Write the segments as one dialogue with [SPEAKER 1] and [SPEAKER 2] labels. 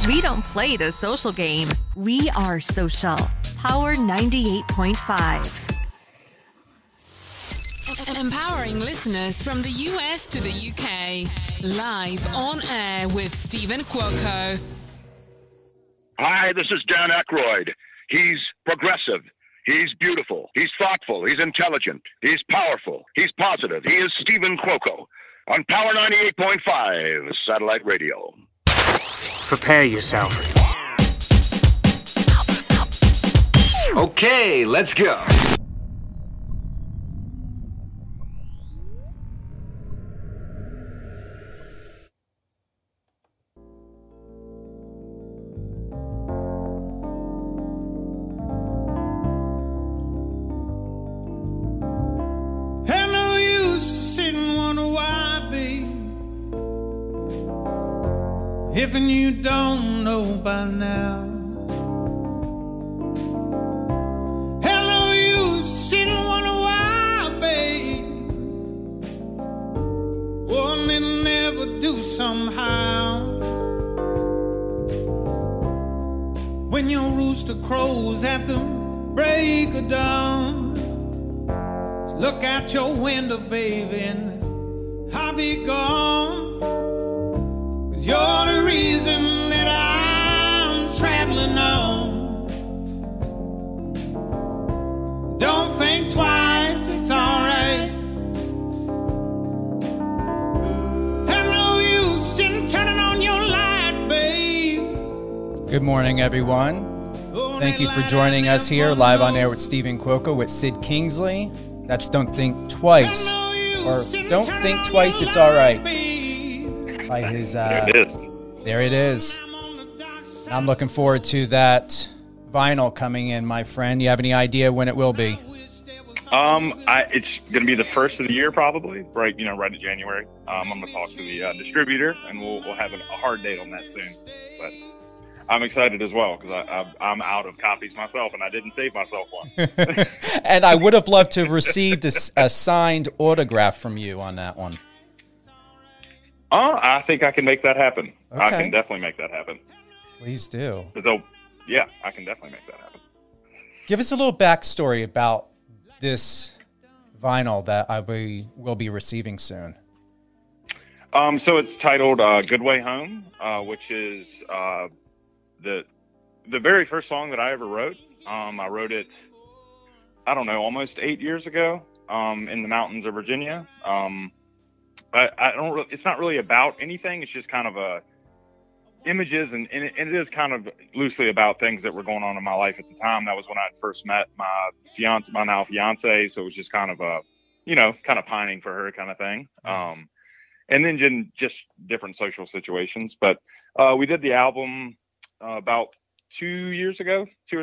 [SPEAKER 1] We don't play the social game. We are social. Power 98.5.
[SPEAKER 2] Empowering listeners from the US to the UK. Live on air with Stephen Cuoco.
[SPEAKER 3] Hi, this is Dan Aykroyd. He's progressive. He's beautiful. He's thoughtful. He's intelligent. He's powerful. He's positive. He is Stephen Cuoco on Power 98.5 Satellite Radio.
[SPEAKER 4] Prepare yourself. Okay, let's go.
[SPEAKER 5] Hello, you sitting wonder why, babe. If and you don't know by now. Hello, you sitting wonder why, babe. One it'll never do somehow. When your rooster crows at the break of dawn, look out your window, baby, and I'll be gone. 'Cause you're the reason that I'm traveling on. Don't think twice, it's alright. Hello, you sitting turning on your light, babe.
[SPEAKER 6] Good morning, everyone. Thank you for joining us here live on air with Stephen Cuoco with Sid Kingsley. That's Don't Think Twice, or Don't Think Twice, It's Alright. By his,
[SPEAKER 7] there it is.
[SPEAKER 6] There it is. I'm looking forward to that vinyl coming in, my friend. You have any idea when it will be?
[SPEAKER 7] It's going to be the first of the year, probably, right in January. I'm going to talk to the distributor, and we'll have a hard date on that soon. But I'm excited as well because I'm out of copies myself, and I didn't save myself one.
[SPEAKER 6] And I would have loved to have received a signed autograph from you on that one.
[SPEAKER 7] I think I can make that happen.
[SPEAKER 6] Okay.
[SPEAKER 7] I can definitely make that happen.
[SPEAKER 6] Please do.
[SPEAKER 7] Yeah, I can definitely make that happen.
[SPEAKER 6] Give us a little backstory about this vinyl that will be receiving soon.
[SPEAKER 7] So it's titled Good Way Home, which is the very first song that I ever wrote. I wrote it, I don't know, almost 8 years ago in the mountains of Virginia. It's not really about anything. It's just kind of images, and it is kind of loosely about things that were going on in my life at the time. That was when I first met my now fiancée. So it was just kind of kind of pining for her kind of thing. And then just different social situations. But we did the album about 2 or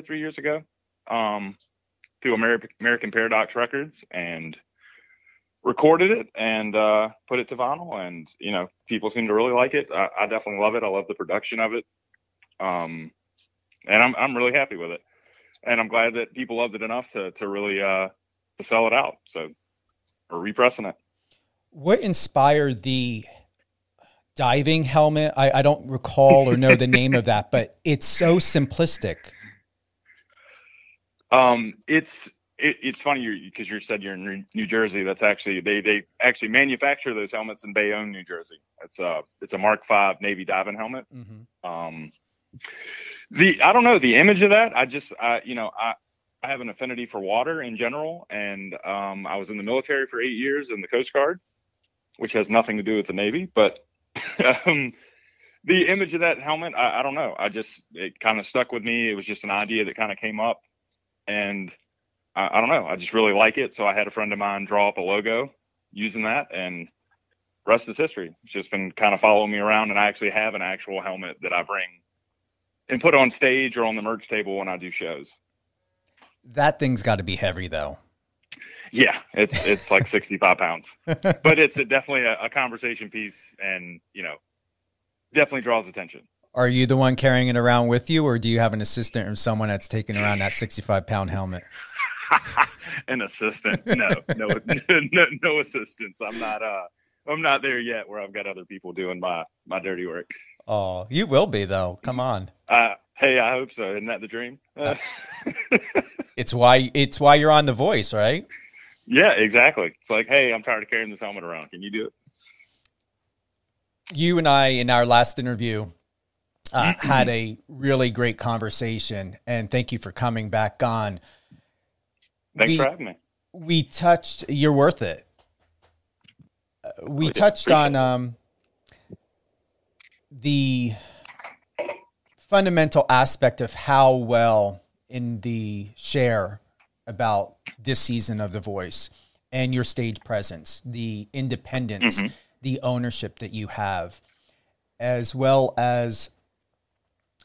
[SPEAKER 7] 3 years ago, through American Paradox Records, and recorded it and put it to vinyl, and people seem to really like it. I definitely love it. I love the production of it, and I'm really happy with it, and I'm glad that people loved it enough to really to sell it out. So we're repressing it.
[SPEAKER 6] What inspired the diving helmet? I don't recall or know the name of that, but it's so simplistic.
[SPEAKER 7] It's funny because you said you're in New Jersey. That's actually they actually manufacture those helmets in Bayonne, New Jersey. It's a Mark V Navy diving helmet. Mm-hmm. I don't know the image of that. I have an affinity for water in general, and I was in the military for 8 years in the Coast Guard, which has nothing to do with the Navy. But the image of that helmet, I don't know. It kind of stuck with me. It was just an idea that kind of came up, and I don't know. I just really like it. So I had a friend of mine draw up a logo using that, and rest is history. It's just been kind of following me around, and I actually have an actual helmet that I bring and put on stage or on the merch table when I do shows.
[SPEAKER 6] That thing's got to be heavy, though.
[SPEAKER 7] Yeah, it's like 65 pounds, but it's definitely a conversation piece, and definitely draws attention.
[SPEAKER 6] Are you the one carrying it around with you, or do you have an assistant or someone that's taking around that 65-pound helmet?
[SPEAKER 7] An assistant? No assistants. I'm not. I'm not there yet where I've got other people doing my dirty work.
[SPEAKER 6] Oh, you will be though. Come on.
[SPEAKER 7] Hey, I hope so. Isn't that the dream?
[SPEAKER 6] It's why you're on The Voice, right?
[SPEAKER 7] Yeah, exactly. It's like, hey, I'm tired of carrying this helmet around. Can you do it?
[SPEAKER 6] You and I, in our last interview, had a really great conversation, and thank you for coming back on.
[SPEAKER 7] Thanks for having me.
[SPEAKER 6] You're worth it. We touched on the fundamental aspect of how well in the share about this season of The Voice and your stage presence, the independence, the ownership that you have, as well as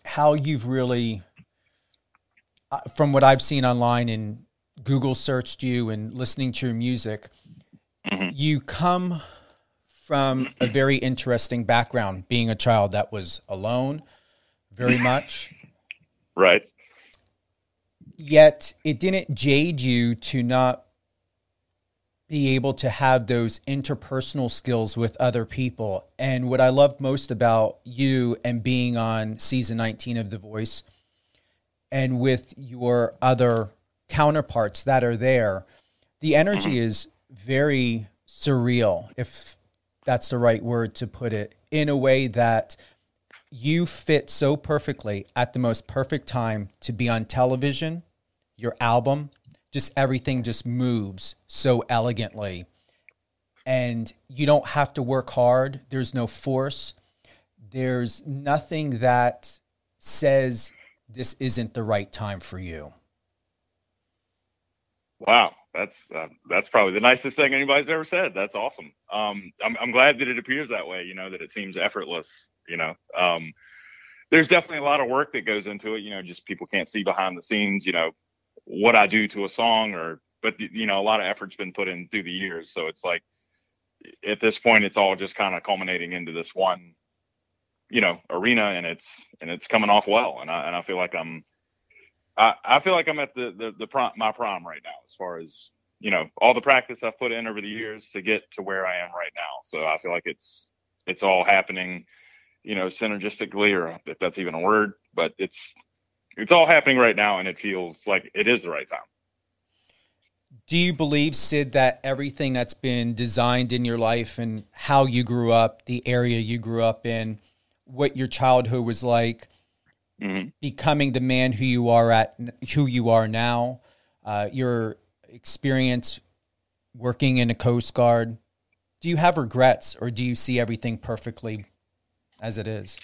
[SPEAKER 6] how you've really, from what I've seen online and Google searched you and listening to your music, you come from a very interesting background, being a child that was alone very much.
[SPEAKER 7] Right.
[SPEAKER 6] Yet it didn't jade you to not be able to have those interpersonal skills with other people. And what I love most about you and being on season 19 of The Voice and with your other counterparts that are there, the energy is very surreal, if that's the right word to put it, in a way that you fit so perfectly at the most perfect time to be on television, your album, just everything just moves so elegantly. And you don't have to work hard. There's no force. There's nothing that says this isn't the right time for you.
[SPEAKER 7] Wow. That's probably the nicest thing anybody's ever said. That's awesome. I'm glad that it appears that way, that it seems effortless, there's definitely a lot of work that goes into it, just people can't see behind the scenes, what I do to a song but a lot of effort's been put in through the years. So it's like, at this point, it's all just kind of culminating into this one, arena, and it's coming off well. And I feel like I feel like I'm at my prime right now, as far as, all the practice I've put in over the years to get to where I am right now. So I feel like it's all happening, synergistically, or if that's even a word, but it's all happening right now, and it feels like it is the right time.
[SPEAKER 6] Do you believe, Sid, that everything that's been designed in your life and how you grew up, the area you grew up in, what your childhood was like, becoming the man who you are now, your experience working in a Coast Guard, do you have regrets, or do you see everything perfectly as it is?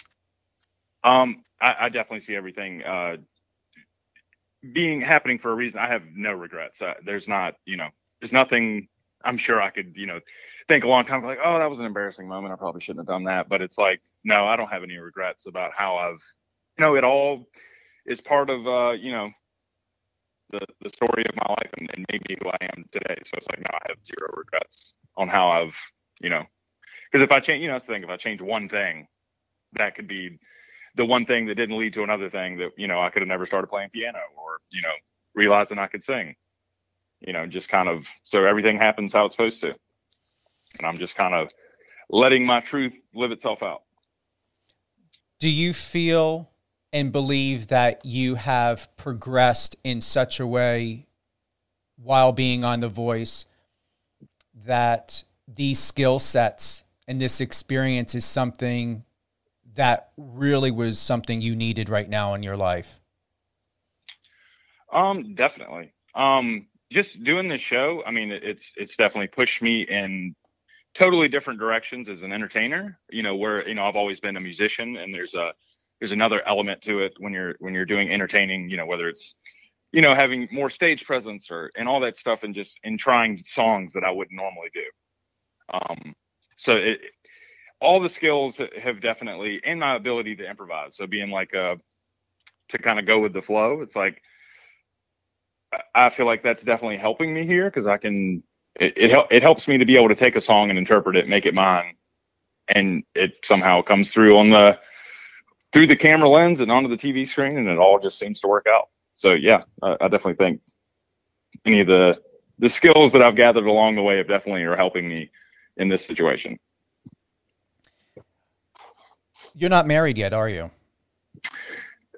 [SPEAKER 7] I definitely see everything happening for a reason. I have no regrets. There's nothing. I'm sure I could, think a long time, like, oh, that was an embarrassing moment, I probably shouldn't have done that. But it's like, no, I don't have any regrets about how I've, it all is part of, the story of my life and maybe who I am today. So it's like, no, I have zero regrets on how I've, because if I change, that's the thing, if I change one thing, that could be the one thing that didn't lead to another thing that, I could have never started playing piano, or, realizing I could sing, just kind of, so everything happens how it's supposed to. And I'm just kind of letting my truth live itself out.
[SPEAKER 6] Do you feel and believe that you have progressed in such a way while being on The Voice that these skill sets and this experience is something that really was something you needed right now in your life?
[SPEAKER 7] Definitely. Just doing this show, I mean, it's definitely pushed me in totally different directions as an entertainer, where, I've always been a musician, and there's another element to it when you're doing entertaining, whether it's, having more stage presence and all that stuff, and just in trying songs that I wouldn't normally do. So all the skills have definitely, and my ability to improvise. So being like, to kind of go with the flow, it's like, I feel like that's definitely helping me here, because I can, it helps me to be able to take a song and interpret it, make it mine, and it somehow comes through through the camera lens and onto the TV screen, and it all just seems to work out. So yeah, I definitely think any of the skills that I've gathered along the way have definitely are helping me in this situation.
[SPEAKER 6] You're not married yet, are you?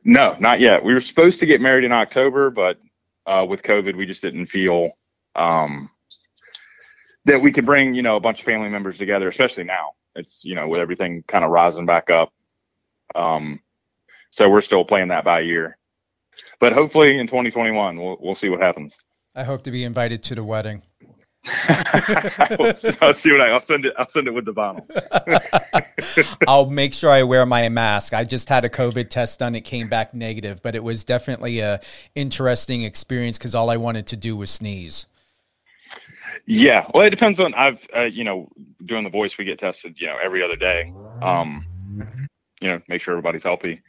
[SPEAKER 7] No, not yet. We were supposed to get married in October, but with COVID, we just didn't feel that we could bring, a bunch of family members together, especially now. It's, with everything kind of rising back up. So we're still playing that by ear. But hopefully in 2021, we'll see what happens.
[SPEAKER 6] I hope to be invited to the wedding.
[SPEAKER 7] I'll see I'll send it with the vinyl.
[SPEAKER 6] I'll make sure I wear my mask. I just had a COVID test done. It came back negative, but it was definitely a interesting experience because all I wanted to do was sneeze.
[SPEAKER 7] Yeah. Well, it depends on, doing The Voice, we get tested, every other day. Make sure everybody's healthy,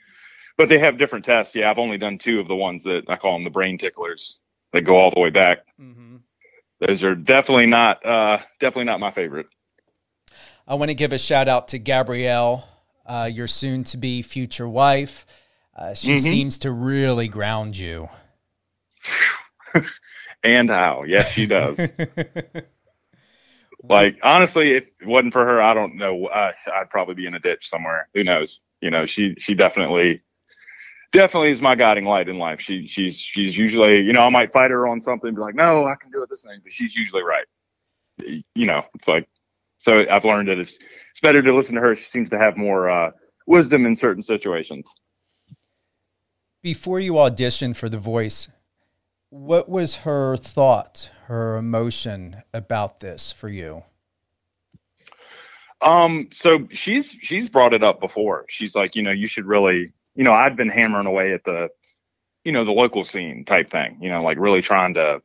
[SPEAKER 7] but they have different tests. Yeah. I've only done 2 of the ones that I call them the brain ticklers that go all the way back. Mm-hmm. Those are definitely not my favorite.
[SPEAKER 6] I want to give a shout out to Gabrielle, your soon to be future wife. She seems to really ground you.
[SPEAKER 7] And how? Yes, she does. Like, honestly, if it wasn't for her, I don't know. I'd probably be in a ditch somewhere. Who knows? She definitely is my guiding light in life. She's usually, I might fight her on something, be like, no, I can do it this thing, but she's usually right. It's like, so I've learned that it's better to listen to her. She seems to have more wisdom in certain situations.
[SPEAKER 6] Before you auditioned for The Voice, what was her thought, her emotion about this for you?
[SPEAKER 7] So she's brought it up before. She's like, you should really, I'd been hammering away at the, the local scene type thing, like really trying to,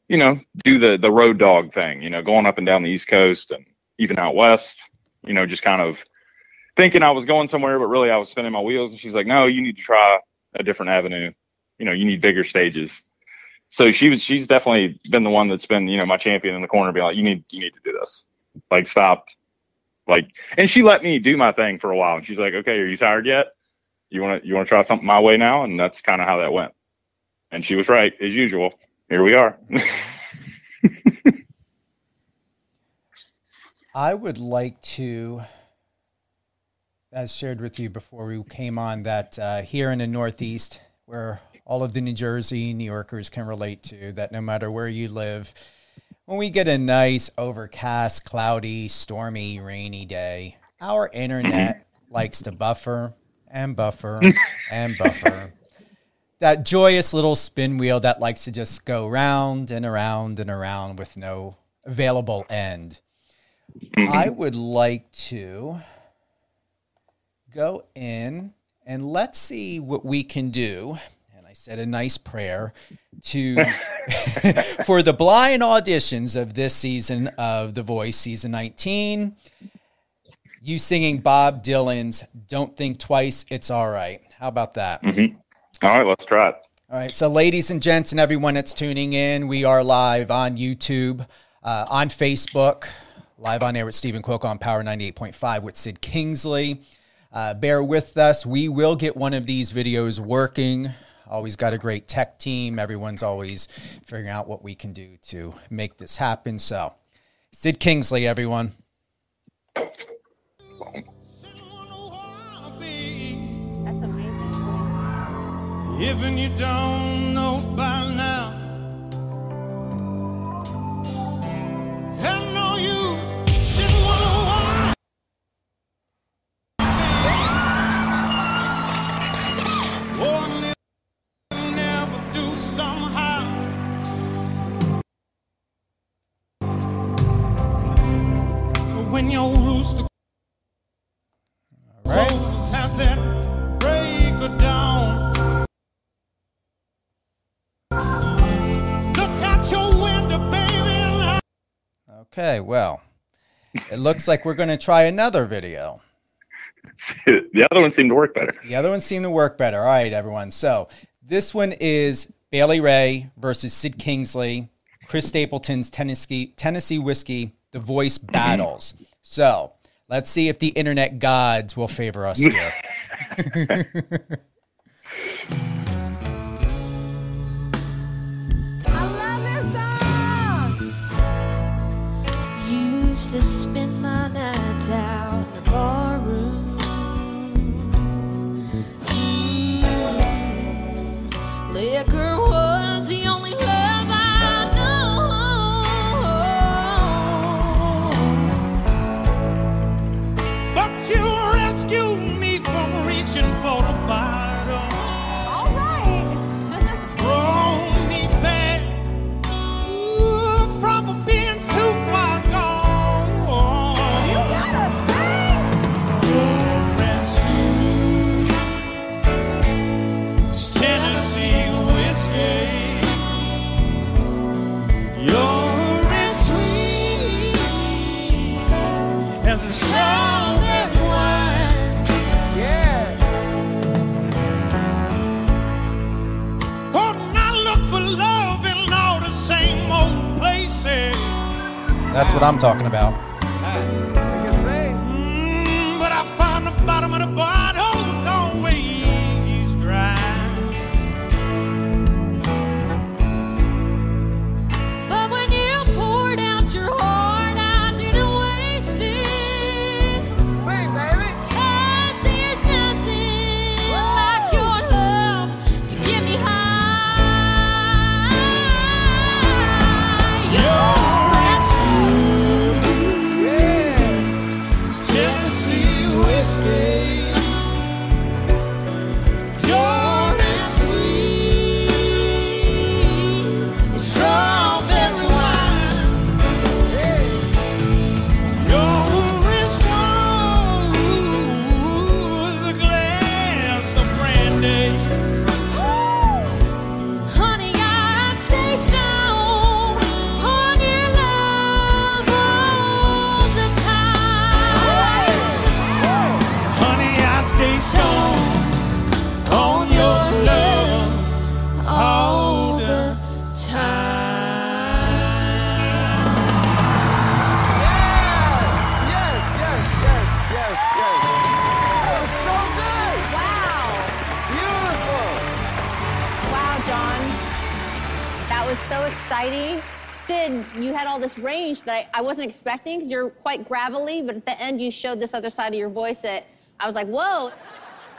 [SPEAKER 7] do the road dog thing, going up and down the East Coast and even out West, just kind of thinking I was going somewhere, but really I was spinning my wheels. And she's like, no, you need to try a different avenue. You need bigger stages. So she's definitely been the one that's been, my champion in the corner, being like, you need to do this. Like, stop. Like, and she let me do my thing for a while. And she's like, okay, are you tired yet? You want to try something my way now? And that's kind of how that went. And she was right, as usual. Here we are.
[SPEAKER 6] I would like to, as shared with you before we came on, that here in the Northeast, where all of the New Jersey New Yorkers can relate to, that no matter where you live, when we get a nice overcast, cloudy, stormy, rainy day, our internet likes to buffer and buffer and buffer. That joyous little spin wheel that likes to just go round and around and around with no available end. I would like to go in and let's see what we can do. I said a nice prayer to for the blind auditions of this season of The Voice, season 19. You singing Bob Dylan's "Don't Think Twice, It's All Right." How about that?
[SPEAKER 7] Mm-hmm. All right, let's try it.
[SPEAKER 6] All right, so ladies and gents and everyone that's tuning in, we are live on YouTube, on Facebook, live on air with Stephen Quilk on Power 98.5 with Sid Kingsley. Bear with us. We will get one of these videos working. Always got a great tech team. Everyone's always figuring out what we can do to make this happen. So, Sid Kingsley, everyone.
[SPEAKER 8] That's amazing.
[SPEAKER 5] Even you don't know by now, have no use sitting on somehow. When your rooster crows have that break of dawn. Look out your window, baby.
[SPEAKER 6] Okay, well, it looks like we're going to try another video.
[SPEAKER 7] The other one seemed to work better.
[SPEAKER 6] The other one seemed to work better. All right, everyone. So this one is Bailey Ray versus Sid Kingsley, Chris Stapleton's Tennessee Whiskey, The Voice battles. So let's see if the internet gods will favor us here.
[SPEAKER 8] I love this song.
[SPEAKER 2] You
[SPEAKER 8] used to spend my nights out in the barroom. Liquor was the only love I know.
[SPEAKER 5] But you rescued me from reaching for the bottom.
[SPEAKER 9] All right.
[SPEAKER 5] Brought me back from being too far gone.
[SPEAKER 9] You gotta sing.
[SPEAKER 5] It's Tennessee whiskey. You're as sweet as a strawberry wine.
[SPEAKER 9] Yeah.
[SPEAKER 5] Oh, and I look for love in all the same old places.
[SPEAKER 6] That's what I'm talking about.
[SPEAKER 5] But I found the bottom of the bottle's always dry.
[SPEAKER 8] But when you poured out your heart, I didn't waste it.
[SPEAKER 9] Sing, baby.
[SPEAKER 8] 'Cause there's nothing like your love to get me high. You're as sweet
[SPEAKER 5] It's Tennessee whiskey. You're as sweet as strawberry wine. You're as warm as a glass of brandy.
[SPEAKER 8] honey, I'd stay stoned on your love all the time.
[SPEAKER 5] Honey, I stay stoned on your love all the time.
[SPEAKER 9] Yes. That was so good. Wow. Beautiful. Wow, John. That was so exciting. Sid, you had all this range that I wasn't expecting because you're quite gravelly, but at the end you showed this other side of your voice that I was like, whoa.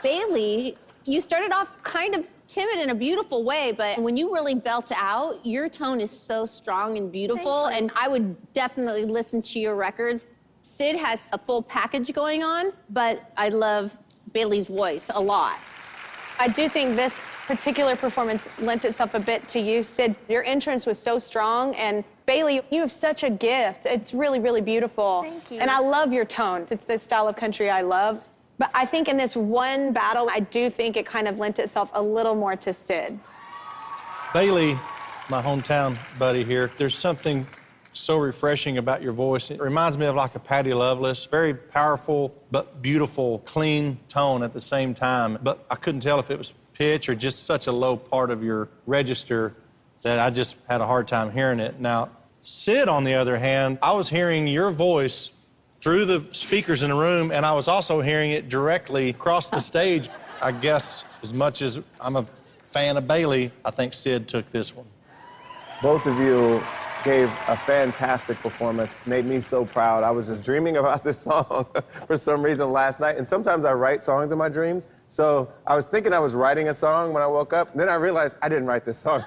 [SPEAKER 9] Bailey, you started off kind of timid in a beautiful way, but when you really belt out, your tone is so strong and beautiful, and I would definitely listen to your records. Sid has a full package going on, but I love Bailey's voice a lot.
[SPEAKER 10] I do think this particular performance lent itself a bit to you, Sid. Your entrance was so strong, and Bailey, you have such a gift. It's really, really beautiful.
[SPEAKER 9] Thank you.
[SPEAKER 10] And I love your tone. It's the style of country I love. But I think in this one battle, I do think it kind of lent itself a little more to Sid.
[SPEAKER 11] Bailey, my hometown buddy here, there's something so refreshing about your voice. It reminds me of like a Patti Lovelace, very powerful but beautiful, clean tone at the same time. But I couldn't tell if it was pitch or just such a low part of your register that I just had a hard time hearing it. Now, Sid, on the other hand, I was hearing your voice through the speakers in the room, and I was also hearing it directly across the stage. I guess as much as I'm a fan of Bailey, I think Sid took this one.
[SPEAKER 12] Both of you gave a fantastic performance. Made me so proud. I was just dreaming about this song for some reason last night. And sometimes I write songs in my dreams. So I was thinking I was writing a song when I woke up. Then I realized I didn't write this song.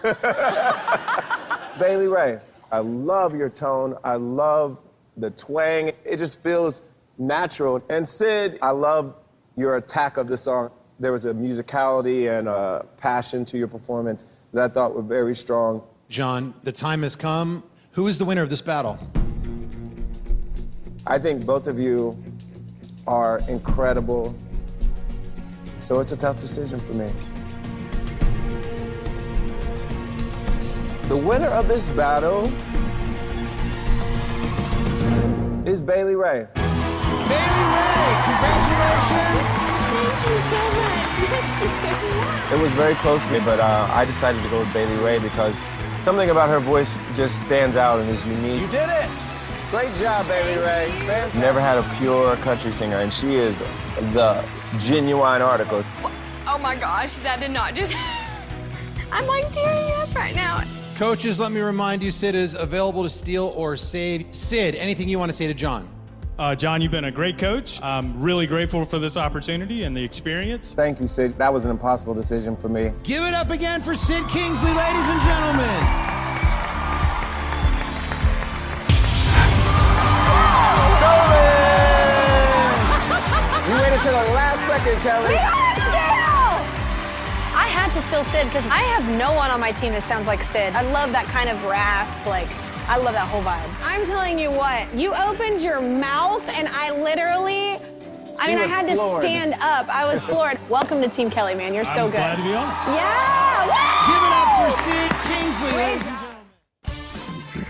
[SPEAKER 12] Bailey Ray, I love your tone. I love the twang. It just feels natural. And Sid, I love your attack of the song. There was a musicality and a passion to your performance that I thought were very strong.
[SPEAKER 13] John, the time has come. Who is the winner of this battle?
[SPEAKER 12] I think both of you are incredible. So it's a tough decision for me. The winner of this battle is Bailey Ray.
[SPEAKER 9] Bailey Ray, congratulations. Thank you so much. Thank you.
[SPEAKER 12] It was very close to me, but I decided to go with Bailey Ray because something about her voice just stands out and is unique.
[SPEAKER 9] You did it.
[SPEAKER 12] Great job, Bailey Ray. Never had a pure country singer, and she is the genuine article.
[SPEAKER 14] Oh my gosh, that did not just... I'm like tearing up right now.
[SPEAKER 13] Coaches, let me remind you, Sid is available to steal or save. Sid, anything you want to say to John?
[SPEAKER 14] John, you've been a great coach. I'm really grateful for this opportunity and the experience.
[SPEAKER 12] Thank you, Sid. That was an impossible decision for me.
[SPEAKER 13] Give it up again for Sid Kingsley, ladies and gentlemen.
[SPEAKER 12] You waited till the last second, Kelly.
[SPEAKER 10] We are still! I had to steal Sid because I have no one on my team that sounds like Sid. I love that kind of rasp, like, I love that whole vibe. I'm telling you what, you opened your mouth and I literally, I had to stand up. I was floored. Welcome to Team Kelly, man. You're so good.
[SPEAKER 14] I'm glad to be on.
[SPEAKER 10] Yeah!
[SPEAKER 13] Give it up for Sid Kingsley, ladies and gentlemen.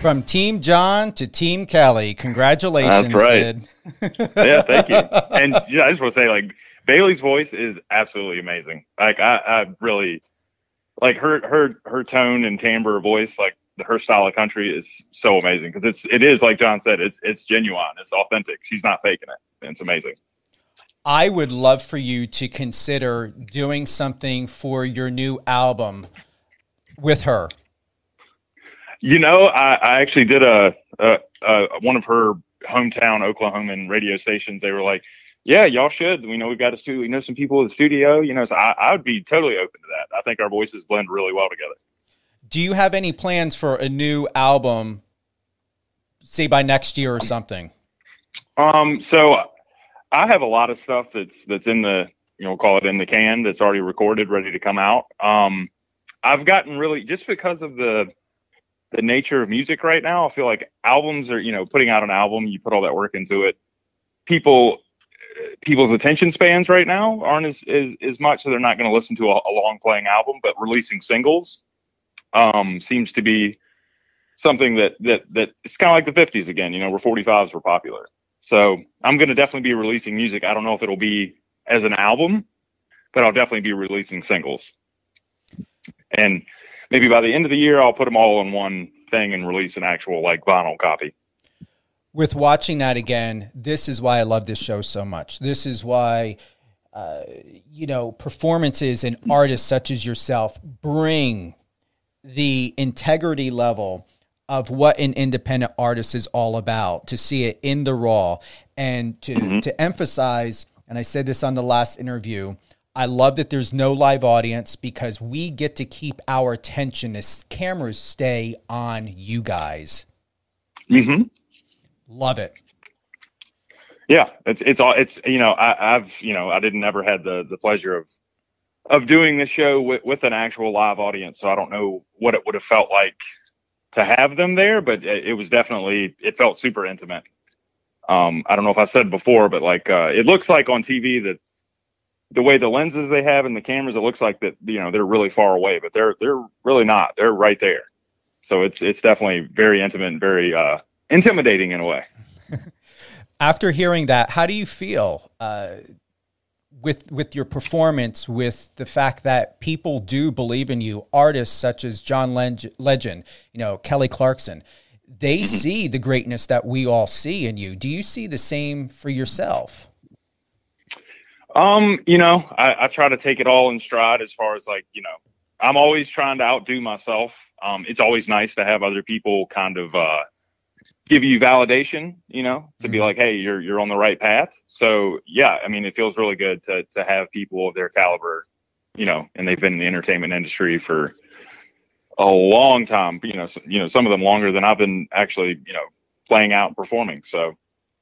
[SPEAKER 6] From Team John to Team Kelly, congratulations,
[SPEAKER 7] That's right.
[SPEAKER 6] Sid.
[SPEAKER 7] Yeah, thank you. And yeah, I just want to say, like, Bailey's voice is absolutely amazing. Like, I really like her tone and timbre of voice. Like, her style of country is so amazing because it is like John said, it's genuine, it's authentic. She's not faking it. And it's amazing.
[SPEAKER 6] I would love for you to consider doing something for your new album with her.
[SPEAKER 7] You know, I actually did one of her hometown Oklahoman radio stations. They were like, yeah, y'all should. We know we've got a studio. We know some people in the studio. You know, so I would be totally open to that. I think our voices blend really well together.
[SPEAKER 6] Do you have any plans for a new album, say by next year or something?
[SPEAKER 7] So I have a lot of stuff that's in the, call it in the can, that's already recorded, ready to come out. I've gotten really, just because of the nature of music right now, I feel like albums are, putting out an album, you put all that work into it. People's attention spans right now aren't as much, so they're not going to listen to a long playing album, but releasing singles seems to be something that it's kind of like the 50s again, where 45s were popular. So I'm going to definitely be releasing music. I don't know if it'll be as an album, but I'll definitely be releasing singles. And maybe by the end of the year, I'll put them all in one thing and release an actual like vinyl copy.
[SPEAKER 6] With watching that again, this is why I love this show so much. This is why, performances and artists such as yourself bring the integrity level of what an independent artist is all about, to see it in the raw and to emphasize, and I said this on the last interview, I love that there's no live audience because we get to keep our attention as cameras stay on you guys.
[SPEAKER 7] Mm-hmm.
[SPEAKER 6] Love it.
[SPEAKER 7] Yeah, I didn't never had the pleasure of doing this show with an actual live audience. So I don't know what it would have felt like to have them there, but it was definitely, it felt super intimate. I don't know if I said before, but it looks like on TV that the way the lenses they have and the cameras, it looks like that, they're really far away, but they're really not. They're right there. So it's definitely very intimate and very intimidating in a way.
[SPEAKER 6] After hearing that, how do you feel with your performance, with the fact that people do believe in you, artists such as John Legend, Kelly Clarkson, they see the greatness that we all see in you. Do you see the same for yourself?
[SPEAKER 7] I try to take it all in stride as far as I'm always trying to outdo myself. It's always nice to have other people kind of give you validation, to be like, hey, you're on the right path. So yeah, it feels really good to have people of their caliber, and they've been in the entertainment industry for a long time, some of them longer than I've been actually, playing out and performing. So,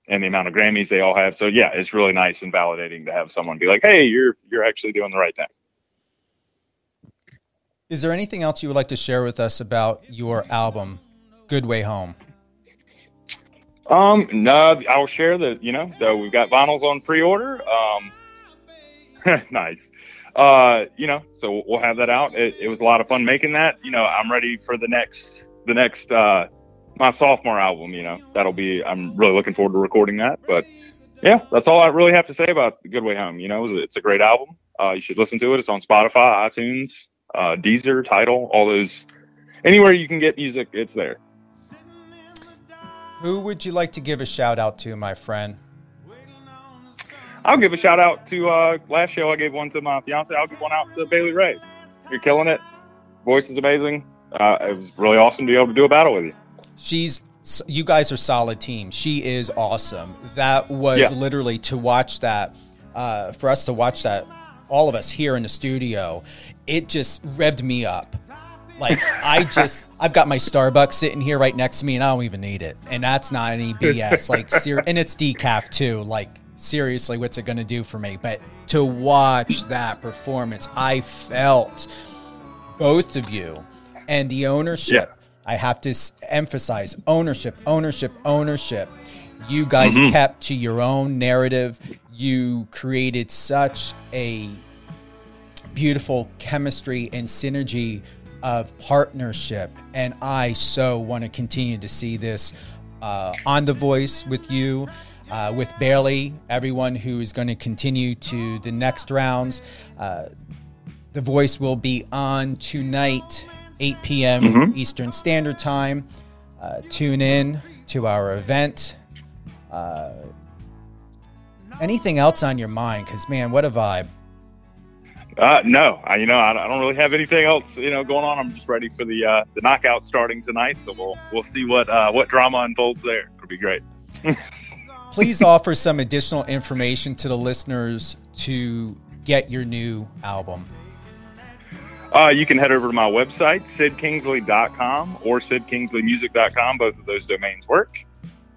[SPEAKER 7] and the amount of Grammys they all have. So yeah, it's really nice and validating to have someone be like, hey, you're actually doing the right thing.
[SPEAKER 6] Is there anything else you would like to share with us about your album, Good Way Home?
[SPEAKER 7] No, I'll share that, we've got vinyls on pre-order. Nice. So we'll have that out. It was a lot of fun making that. I'm ready for the next, my sophomore album, I'm really looking forward to recording that. But yeah, that's all I really have to say about The Good Way Home. It's a great album. You should listen to it. It's on Spotify, iTunes, Deezer, Tidal, all those, anywhere you can get music, it's there.
[SPEAKER 6] Who would you like to give a shout out to, my friend?
[SPEAKER 7] I'll give a shout out to last show. I gave one to my fiance. I'll give one out to Bailey Ray. You're killing it. Voice is amazing. it was really awesome to be able to do a battle with you.
[SPEAKER 6] You guys are solid team. She is awesome. That was literally to watch that, for us to watch that, all of us here in the studio, it just revved me up. Like, I've got my Starbucks sitting here right next to me, and I don't even need it. And that's not any BS. Like, and it's decaf too. Like, seriously, what's it going to do for me? But to watch that performance, I felt both of you and the ownership. I have to emphasize ownership. You guys kept to your own narrative. You created such a beautiful chemistry and synergy of partnership. And I so want to continue to see this on The Voice with you, with Bailey, everyone who is going to continue to the next rounds. The Voice will be on tonight, 8 p.m. Eastern Standard Time. Tune in to our event. Anything else on your mind? Because, man, what a vibe.
[SPEAKER 7] No, I don't really have anything else, going on. I'm just ready for the knockout starting tonight. So we'll see what drama unfolds there. It'll be great.
[SPEAKER 6] Please offer some additional information to the listeners to get your new album.
[SPEAKER 7] You can head over to my website, sidkingsley.com or sidkingsleymusic.com. Both of those domains work.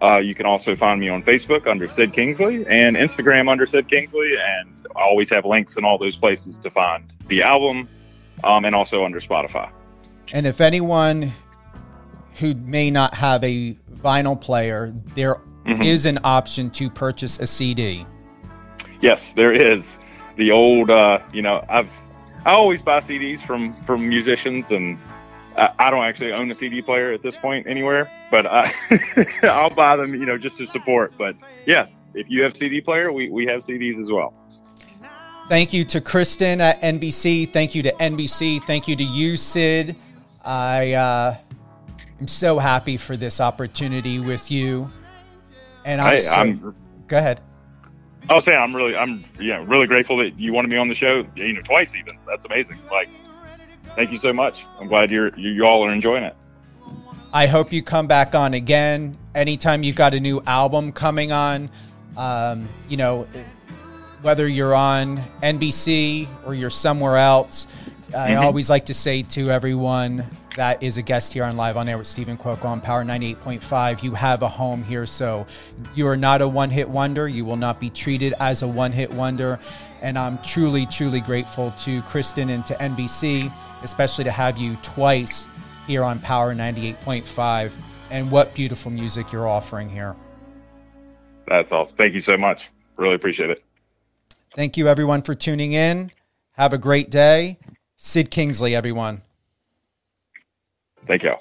[SPEAKER 7] You can also find me on Facebook under Sid Kingsley and Instagram under Sid Kingsley. And I always have links in all those places to find the album, and also under Spotify.
[SPEAKER 6] And if anyone who may not have a vinyl player, there is an option to purchase a CD.
[SPEAKER 7] Yes, there is. The old, I always buy CDs from musicians, and I don't actually own a CD player at this point anywhere, but I'll buy them, just to support. But yeah, if you have CD player, we have CDs as well.
[SPEAKER 6] Thank you to Kristen at NBC. Thank you to NBC. Thank you to you, Sid. I'm so happy for this opportunity with you. And go ahead.
[SPEAKER 7] I'll say I'm really grateful that you wanted me on the show, twice even. That's amazing. Like, thank you so much. I'm glad you all are enjoying it.
[SPEAKER 6] I hope you come back on again. Anytime you've got a new album coming on, whether you're on NBC or you're somewhere else, I always like to say to everyone that is a guest here on Live on Air with Stephen Cuoco on Power 98.5, you have a home here. So you are not a one-hit wonder. You will not be treated as a one-hit wonder. And I'm truly, truly grateful to Kristen and to NBC, especially to have you twice here on Power 98.5. And what beautiful music you're offering here.
[SPEAKER 7] That's awesome. Thank you so much. Really appreciate it.
[SPEAKER 6] Thank you, everyone, for tuning in. Have a great day. Sid Kingsley, everyone.
[SPEAKER 7] Thank you.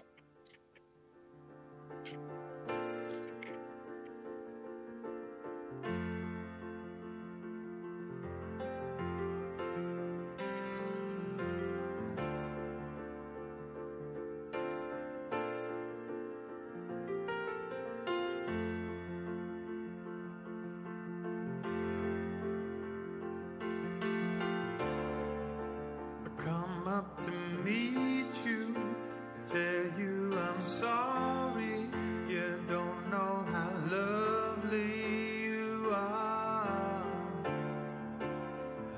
[SPEAKER 5] Come up to meet you, tell you I'm sorry. You don't know how lovely you are.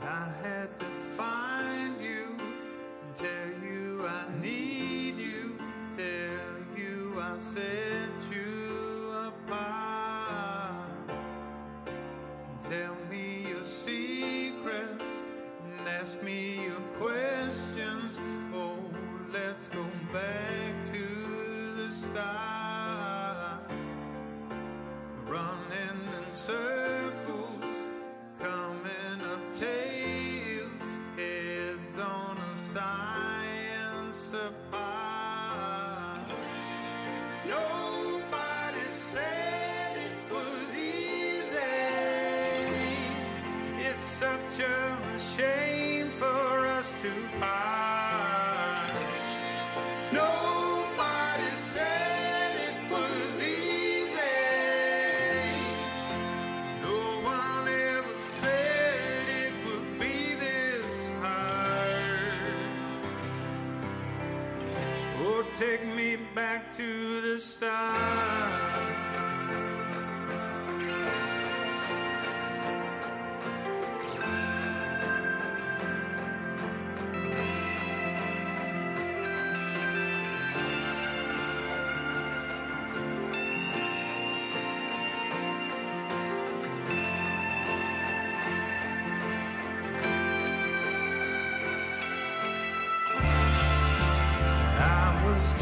[SPEAKER 5] I had to find you, tell you I need you, tell you I set you apart. Tell me your secrets and ask me your questions. Oh, let's go back to the start. Running in circles, coming up tails, heads on a science apart. Nobody said it was easy. It's such a shame for us to part. Nobody said it was easy. No one ever said it would be this hard. take me back to the start.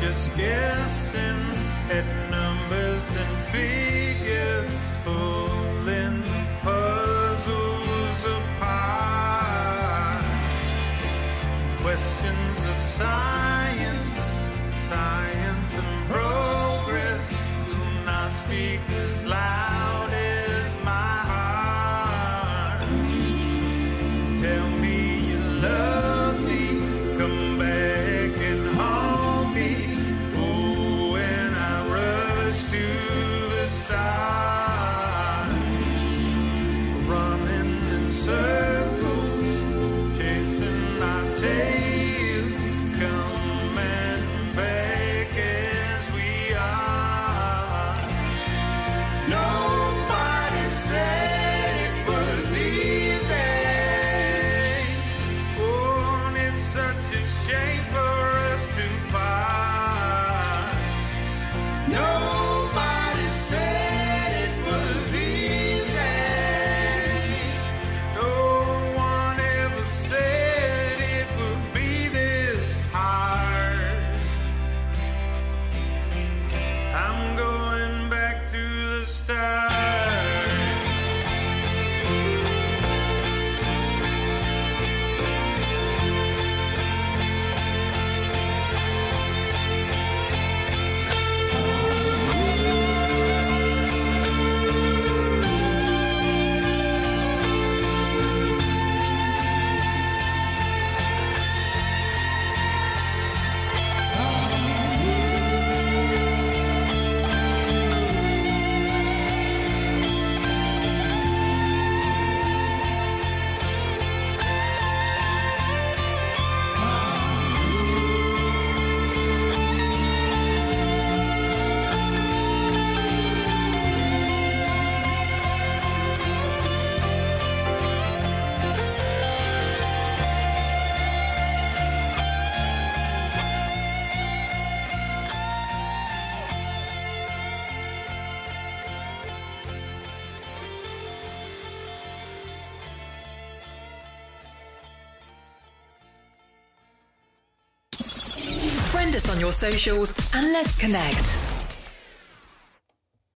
[SPEAKER 5] Just guessing at numbers and figures, pulling puzzles apart. Questions of science, science and progress do not speak as loud as my heart. Tell me you love me, come back and hold me. Circles, chasing our tails, coming back as we are. Nobody said it was easy. Oh, and it's such a shame for us to part. Nobody said it was easy.
[SPEAKER 1] Friend us on your socials and let's connect.